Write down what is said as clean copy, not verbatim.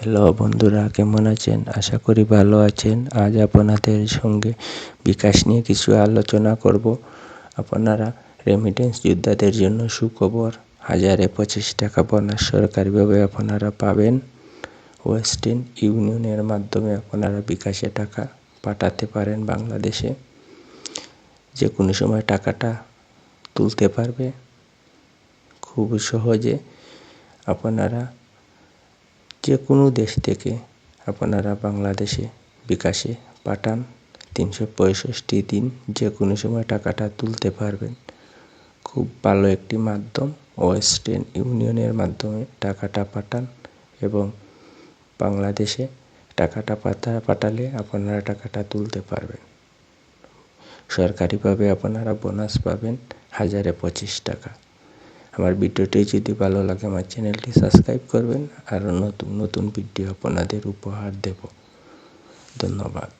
Hello বন্ধুরা, কেমন আছেন? আশা করি ভালো আছেন। আজ আপনাদের সঙ্গে বিকাশ নিয়ে কিছু আলোচনা করব। আপনারা রেমিটেন্স যোদ্ধাদের জন্য সুখবর, 1025 টাকা বোনাস সরকারিভাবে আপনারা পাবেন। ওয়েস্টার্ন ইউনিয়নের মাধ্যমে আপনারা বিকাশে টাকা পাঠাতে পারেন বাংলাদেশে। যে কোনো সময় টাকাটা তুলতে পারবে খুব সহজে। আপনারা যে কোনো দেশ থেকে আপনারা বাংলাদেশে বিকাশে পাঠান, 365 দিন যে কোনো সময় টাকাটা তুলতে পারবেন। খুব ভালো একটি মাধ্যম। ওয়েস্টার্ন ইউনিয়নের মাধ্যমে টাকাটা পাঠান এবং বাংলাদেশে টাকাটা পাঠালে আপনারা টাকাটা তুলতে পারবেন। সরকারিভাবে আপনারা বোনাস পাবেন 1025 টাকা। আমার ভিডিওটি যদি ভালো লাগে আমার চ্যানেলটি সাবস্ক্রাইব করবেন। আরও নতুন নতুন ভিডিও আপনাদের উপহার দেব। ধন্যবাদ।